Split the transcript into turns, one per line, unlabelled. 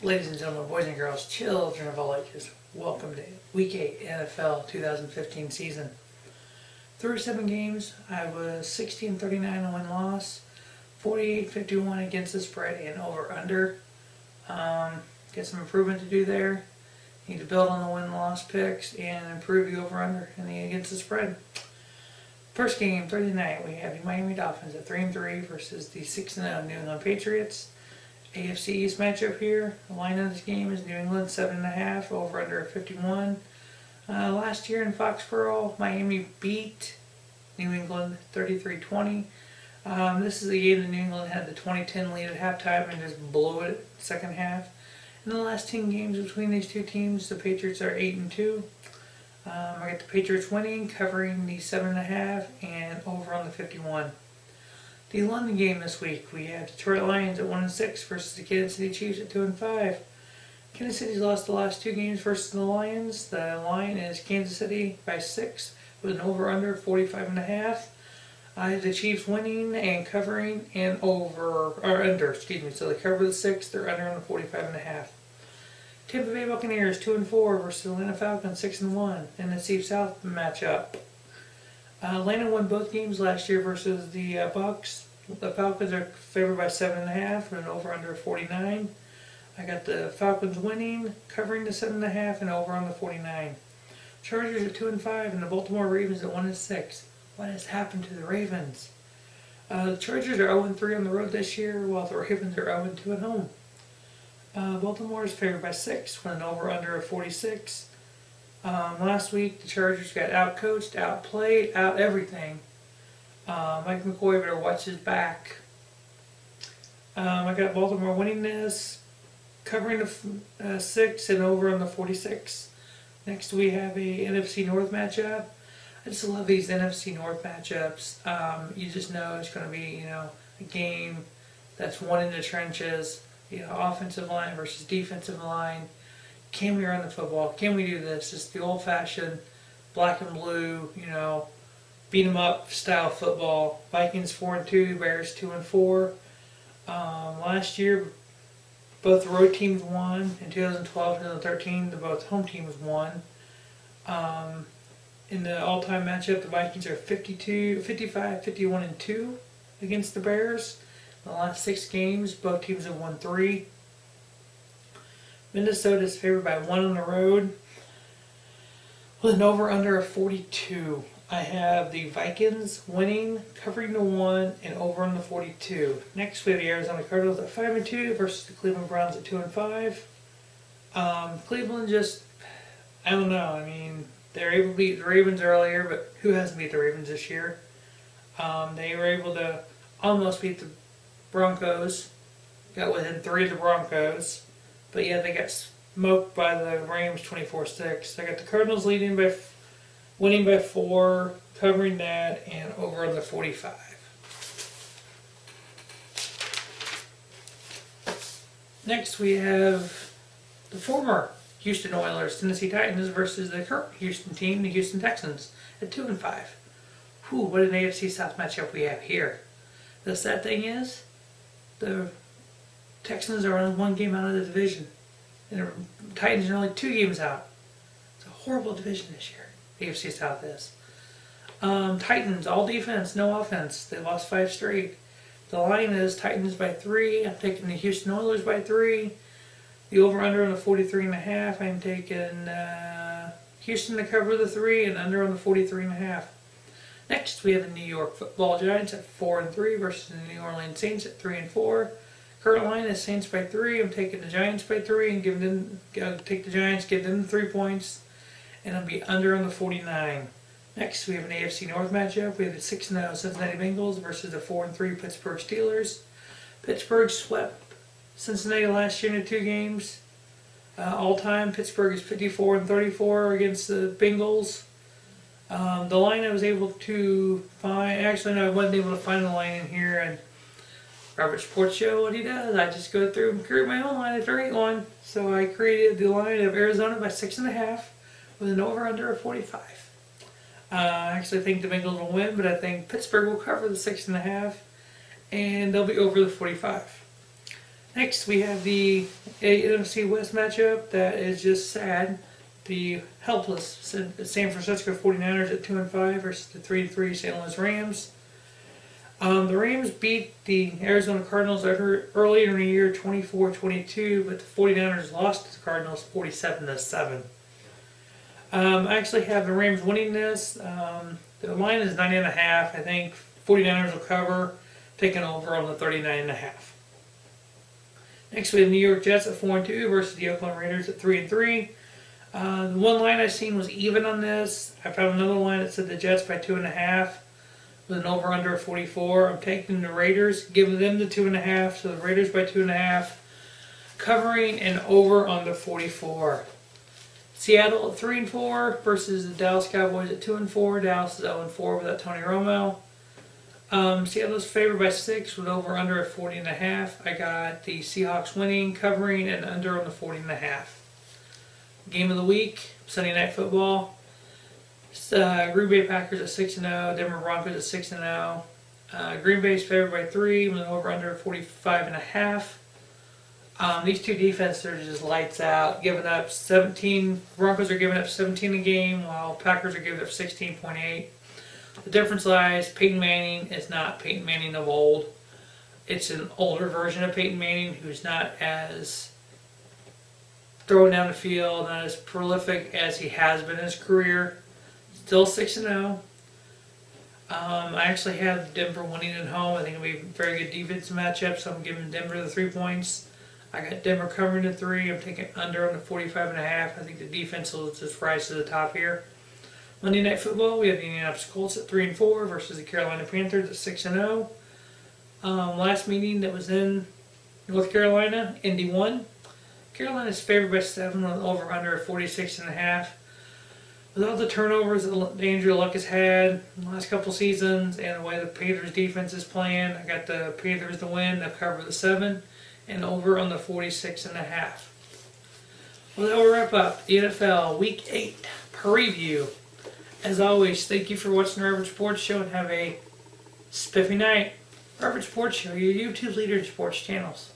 Ladies and gentlemen, boys and girls, children of all ages, welcome to Week 8 NFL 2015 season. Through 7 games, I was 16-39 on win-loss, 48-51 against the spread and over-under. Got some improvement to do there. Need to build on the win-loss picks and improve the over-under and the against the spread. First game, Thursday night, we have the Miami Dolphins at 3-3 versus the 6-0 New England Patriots. AFC East matchup here. The line of this game is New England 7.5 over under 51. Last year in Foxborough, Miami beat New England 33-20. This is the game that New England had the 2010 lead at halftime and just blew it second half. In the last 10 games between these two teams, the Patriots are 8-2. I got the Patriots winning, covering the 7.5 and over on the 51. The London game this week, we have Detroit Lions at 1-6 versus the Kansas City Chiefs at 2-5. Kansas City's lost the last 2 games versus the Lions. The line is Kansas City by 6 with an over/under 45.5. I have the Chiefs winning and covering and under. So they cover the 6, they're under on the 45.5. Tampa Bay Buccaneers 2-4 versus Atlanta Falcons 6-1 in the NFC South matchup. Atlanta won both games last year versus the Bucks. The Falcons are favored by 7.5 and an over/under 49. I got the Falcons winning, covering the 7.5 and over on the 49. Chargers at 2-5 and the Baltimore Ravens at 1-6. What has happened to the Ravens? The Chargers are 0-3 on the road this year, while the Ravens are 0-2 at home. Baltimore is favored by 6 with an over/under of 46. Last week, the Chargers got out-coached, outplayed, out-everything. Mike McCoy better watch his back. I got Baltimore winning this, covering the 6 and over on the 46. Next, we have a NFC North matchup. I just love these NFC North matchups. You just know it's going to be, a game that's won in the trenches. Offensive line versus defensive line. Can we run the football? Can we do this? Just the old-fashioned black and blue, beat 'em up style football. Vikings 4-2, Bears 2-4. Last year, both road teams won. In 2012 and 2013, both home teams won. In the all-time matchup, the Vikings are 55, 51-2 against the Bears. In the last 6 games, both teams have won 3. Minnesota is favored by 1 on the road with an over/under of 42. I have the Vikings winning, covering the 1, and over on the 42. Next, we have the Arizona Cardinals at 5-2 versus the Cleveland Browns at 2-5. Cleveland just, I don't know. I mean, they're able to beat the Ravens earlier, but who hasn't beat the Ravens this year? They were able to almost beat the Broncos, got within 3 of the Broncos. But yeah, they got smoked by the Rams 24-6. I got the Cardinals winning by 4, covering that, and over on the 45. Next, we have the former Houston Oilers, Tennessee Titans versus the current Houston team, the Houston Texans, at 2-5. Whew, what an AFC South matchup we have here. The sad thing is, the Texans are only 1 game out of the division, and the Titans are only 2 games out. It's a horrible division this year. The AFC South is. Titans, all defense, no offense. They lost 5 straight. The line is Titans by 3. I'm taking the Houston Oilers by 3. The over/under on the 43.5. I'm taking Houston to cover the 3 and under on the 43.5. Next, we have the New York Football Giants at 4-3 versus the New Orleans Saints at 3-4. Current line is Saints by 3. I'm taking the Giants by 3 and take the Giants, give them the 3 points, and I'll be under on the 49. Next, we have an AFC North matchup. We have the 6-0 Cincinnati Bengals versus the 4-3 Pittsburgh Steelers. Pittsburgh swept Cincinnati last year in the 2 games. All time, Pittsburgh is 54-34 against the Bengals. The line I was able to find, actually no, I wasn't able to find the line in here, and Robert Sports Show, what he does, I just go through and create my own line if there ain't one. So I created the line of Arizona by 6.5 with an over/under of 45. I actually think the Bengals will win, but I think Pittsburgh will cover the 6.5 and they'll be over the 45. Next, we have the NFC West matchup that is just sad. The helpless San Francisco 49ers at 2-5 versus the 3-3 St. Louis Rams. The Rams beat the Arizona Cardinals earlier in the year 24-22, but the 49ers lost to the Cardinals 47-7. I actually have the Rams winning this. The line is 90.5. I think 49ers will cover, taking over on the 39.5. Next, we have the New York Jets at 4-2 versus the Oakland Raiders at 3-3. The one line I seen was even on this. I found another line that said the Jets by 2.5 with an over/under of 44. I'm taking the Raiders, giving them the 2.5, so the Raiders by 2.5, covering and over on the 44. Seattle at 3-4 versus the Dallas Cowboys at 2-4. Dallas is 0-4 without Tony Romo. Seattle's favored by 6 with over/under at 40.5. I got the Seahawks winning, covering, and under on the 40.5. Game of the week, Sunday Night Football. Green Bay Packers at 6-0. Denver Broncos at 6-0. Green Bay's favored by 3 with an over/under at 45.5. These two defenses are just lights out, giving up 17. Broncos are giving up 17 a game, while Packers are giving up 16.8. The difference lies, Peyton Manning is not Peyton Manning of old. It's an older version of Peyton Manning who's not as throwing down the field, not as prolific as he has been in his career. Still 6-0. I actually have Denver winning at home. I think it'll be a very good defensive matchup, so I'm giving Denver the 3 points. I got Denver covering the 3. I'm taking under on the 45.5. I think the defense will just rise to the top here. Monday Night Football, we have the Indianapolis Colts at 3-4 versus the Carolina Panthers at 6-0. Last meeting that was in North Carolina, Indy won. Carolina's favored by 7 with over/under at 46.5. With all the turnovers that Andrew Luck has had in the last couple seasons and the way the Panthers defense is playing, I got the Panthers to win. They'll cover the 7 and over on the 46.5. Well, that will wrap up the NFL Week 8 preview. As always, thank you for watching the Robert Sports Show and have a spiffy night. Robert Sports Show, your YouTube leader in sports channels.